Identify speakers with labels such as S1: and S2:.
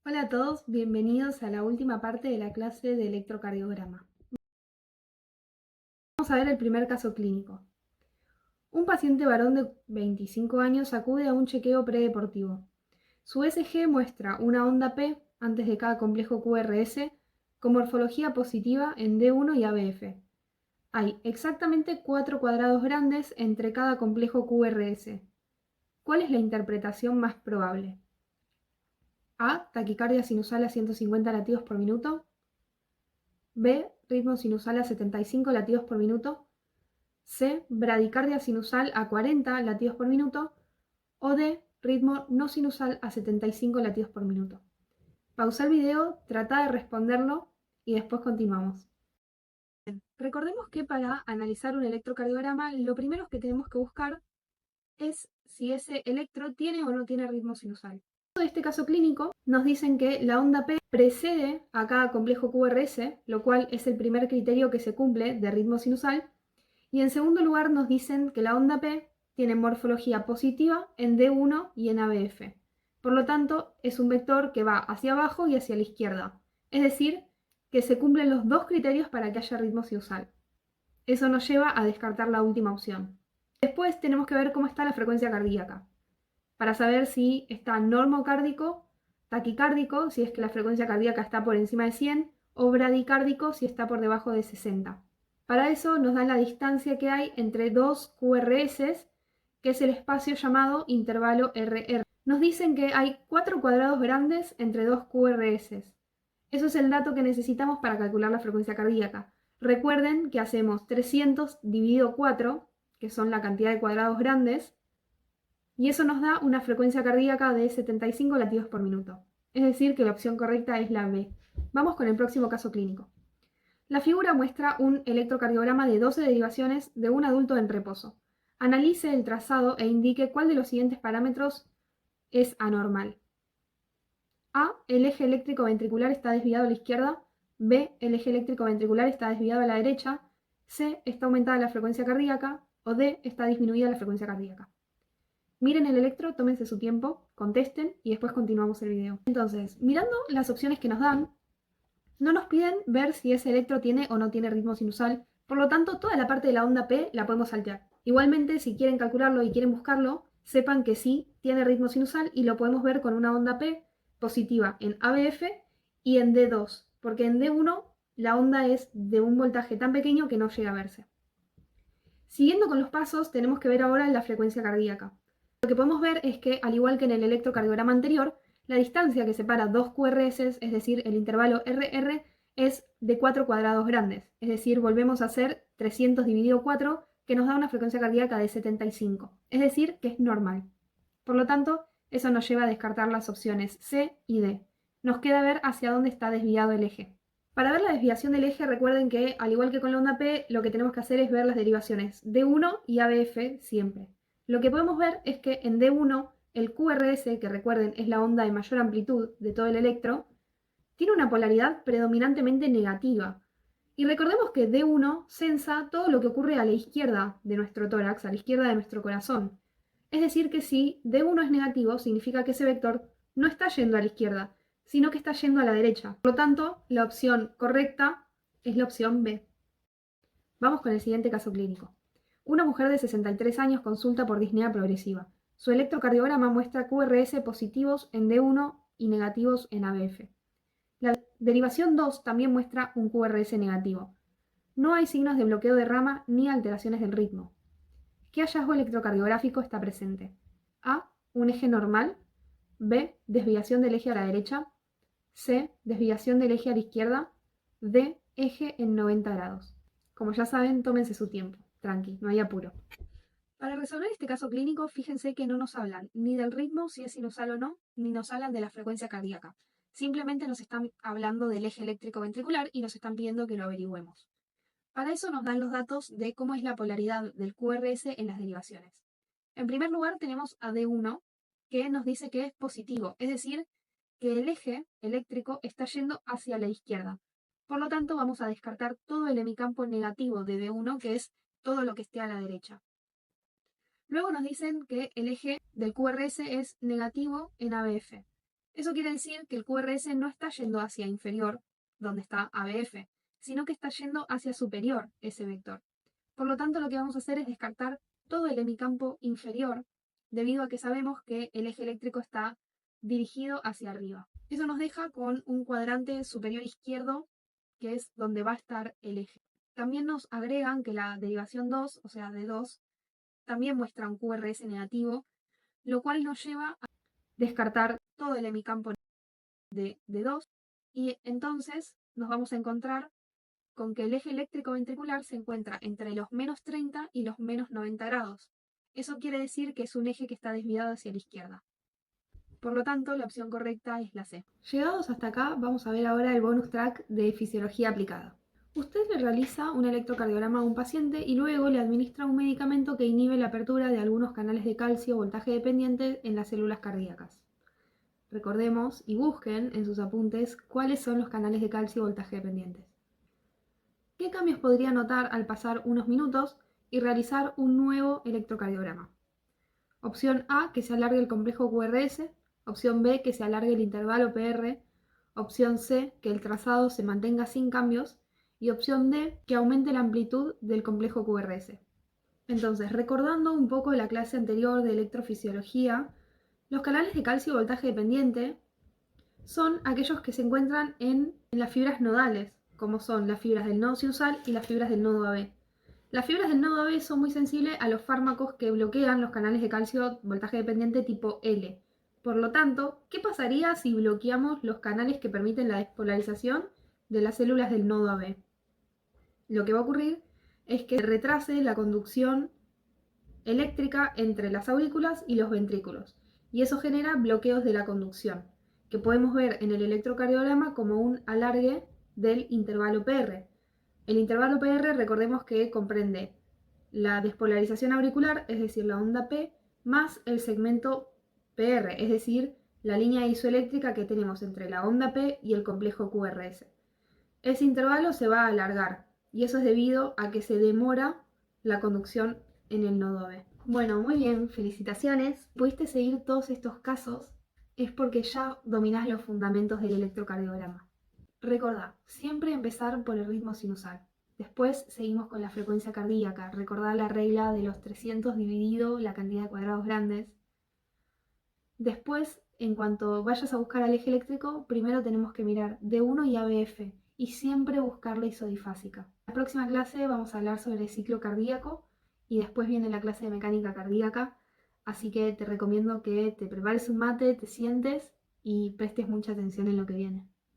S1: Hola a todos, bienvenidos a la última parte de la clase de electrocardiograma. Vamos a ver el primer caso clínico. Un paciente varón de 25 años acude a un chequeo predeportivo. Su ECG muestra una onda P antes de cada complejo QRS con morfología positiva en D1 y ABF. Hay exactamente 4 cuadrados grandes entre cada complejo QRS. ¿Cuál es la interpretación más probable? A. Taquicardia sinusal a 150 latidos por minuto. B. Ritmo sinusal a 75 latidos por minuto. C. Bradicardia sinusal a 40 latidos por minuto. O D. Ritmo no sinusal a 75 latidos por minuto. Pausa el video, trata de responderlo y después continuamos. Recordemos que para analizar un electrocardiograma, lo primero que tenemos que buscar es si ese electro tiene o no tiene ritmo sinusal. En este caso clínico nos dicen que la onda P precede a cada complejo QRS, lo cual es el primer criterio que se cumple de ritmo sinusal, y en segundo lugar nos dicen que la onda P tiene morfología positiva en D1 y en ABF. Por lo tanto, es un vector que va hacia abajo y hacia la izquierda, es decir, que se cumplen los dos criterios para que haya ritmo sinusal. Eso nos lleva a descartar la última opción. Después tenemos que ver cómo está la frecuencia cardíaca, para saber si está normocárdico, taquicárdico, si es que la frecuencia cardíaca está por encima de 100, o bradicárdico, si está por debajo de 60. Para eso nos dan la distancia que hay entre dos QRS, que es el espacio llamado intervalo RR. Nos dicen que hay 4 cuadrados grandes entre dos QRS. Eso es el dato que necesitamos para calcular la frecuencia cardíaca. Recuerden que hacemos 300 dividido 4, que son la cantidad de cuadrados grandes, y eso nos da una frecuencia cardíaca de 75 latidos por minuto. Es decir, que la opción correcta es la B. Vamos con el próximo caso clínico. La figura muestra un electrocardiograma de 12 derivaciones de un adulto en reposo. Analice el trazado e indique cuál de los siguientes parámetros es anormal. A. El eje eléctrico ventricular está desviado a la izquierda. B. El eje eléctrico ventricular está desviado a la derecha. C. Está aumentada la frecuencia cardíaca. O D. Está disminuida la frecuencia cardíaca. Miren el electro, tómense su tiempo, contesten y después continuamos el video. Entonces, mirando las opciones que nos dan, no nos piden ver si ese electro tiene o no tiene ritmo sinusal, por lo tanto toda la parte de la onda P la podemos saltear. Igualmente, si quieren calcularlo y quieren buscarlo, sepan que sí tiene ritmo sinusal y lo podemos ver con una onda P positiva en ABF y en D2, porque en D1 la onda es de un voltaje tan pequeño que no llega a verse. Siguiendo con los pasos, tenemos que ver ahora la frecuencia cardíaca. Lo que podemos ver es que, al igual que en el electrocardiograma anterior, la distancia que separa dos QRS, es decir, el intervalo RR, es de 4 cuadrados grandes. Es decir, volvemos a hacer 300 dividido 4, que nos da una frecuencia cardíaca de 75. Es decir, que es normal. Por lo tanto, eso nos lleva a descartar las opciones C y D. Nos queda ver hacia dónde está desviado el eje. Para ver la desviación del eje, recuerden que, al igual que con la onda P, lo que tenemos que hacer es ver las derivaciones D1 y ABF siempre. Lo que podemos ver es que en D1, el QRS, que recuerden es la onda de mayor amplitud de todo el electro, tiene una polaridad predominantemente negativa. Y recordemos que D1 sensa todo lo que ocurre a la izquierda de nuestro tórax, a la izquierda de nuestro corazón. Es decir, que si D1 es negativo, significa que ese vector no está yendo a la izquierda, sino que está yendo a la derecha. Por lo tanto, la opción correcta es la opción B. Vamos con el siguiente caso clínico. Una mujer de 63 años consulta por disnea progresiva. Su electrocardiograma muestra QRS positivos en D1 y negativos en ABF. La derivación 2 también muestra un QRS negativo. No hay signos de bloqueo de rama ni alteraciones del ritmo. ¿Qué hallazgo electrocardiográfico está presente? A. Un eje normal. B. Desviación del eje a la derecha. C. Desviación del eje a la izquierda. D. Eje en 90 grados. Como ya saben, tómense su tiempo. Tranqui, no hay apuro. Para resolver este caso clínico, fíjense que no nos hablan ni del ritmo, si es sinusal o no, ni nos hablan de la frecuencia cardíaca. Simplemente nos están hablando del eje eléctrico ventricular y nos están pidiendo que lo averigüemos. Para eso nos dan los datos de cómo es la polaridad del QRS en las derivaciones. En primer lugar tenemos a D1, que nos dice que es positivo, es decir, que el eje eléctrico está yendo hacia la izquierda. Por lo tanto, vamos a descartar todo el hemicampo negativo de D1, que es todo lo que esté a la derecha. Luego nos dicen que el eje del QRS es negativo en ABF. Eso quiere decir que el QRS no está yendo hacia inferior, donde está ABF, sino que está yendo hacia superior ese vector. Por lo tanto, lo que vamos a hacer es descartar todo el hemicampo inferior, debido a que sabemos que el eje eléctrico está dirigido hacia arriba. Eso nos deja con un cuadrante superior izquierdo, que es donde va a estar el eje. También nos agregan que la derivación 2, o sea, de 2, también muestra un QRS negativo, lo cual nos lleva a descartar todo el hemicampo de 2, y entonces nos vamos a encontrar con que el eje eléctrico ventricular se encuentra entre los menos 30 y los menos 90 grados. Eso quiere decir que es un eje que está desviado hacia la izquierda. Por lo tanto, la opción correcta es la C. Llegados hasta acá, vamos a ver ahora el bonus track de fisiología aplicada. Usted le realiza un electrocardiograma a un paciente y luego le administra un medicamento que inhibe la apertura de algunos canales de calcio voltaje dependiente en las células cardíacas. Recordemos y busquen en sus apuntes cuáles son los canales de calcio voltaje dependientes. ¿Qué cambios podría notar al pasar unos minutos y realizar un nuevo electrocardiograma? Opción A, que se alargue el complejo QRS. Opción B, que se alargue el intervalo PR. Opción C, que el trazado se mantenga sin cambios. Y opción D, que aumente la amplitud del complejo QRS. Entonces, recordando un poco la clase anterior de electrofisiología, los canales de calcio voltaje dependiente son aquellos que se encuentran en las fibras nodales, como son las fibras del nodo sinusal y las fibras del nodo AB. Las fibras del nodo AB son muy sensibles a los fármacos que bloquean los canales de calcio voltaje dependiente tipo L. Por lo tanto, ¿qué pasaría si bloqueamos los canales que permiten la despolarización de las células del nodo AB? Lo que va a ocurrir es que retrase la conducción eléctrica entre las aurículas y los ventrículos, y eso genera bloqueos de la conducción, que podemos ver en el electrocardiograma como un alargue del intervalo PR. El intervalo PR, recordemos que comprende la despolarización auricular, es decir, la onda P, más el segmento PR, es decir, la línea isoeléctrica que tenemos entre la onda P y el complejo QRS. Ese intervalo se va a alargar, y eso es debido a que se demora la conducción en el nodo B. Bueno, muy bien, felicitaciones. Pudiste seguir todos estos casos, es porque ya dominás los fundamentos del electrocardiograma. Recordá, siempre empezar por el ritmo sinusal. Después seguimos con la frecuencia cardíaca. Recordá la regla de los 300 dividido la cantidad de cuadrados grandes. Después, en cuanto vayas a buscar al eje eléctrico, primero tenemos que mirar D1 y ABF y siempre buscar la isodifásica. En la próxima clase vamos a hablar sobre el ciclo cardíaco y después viene la clase de mecánica cardíaca, así que te recomiendo que te prepares un mate, te sientes y prestes mucha atención en lo que viene.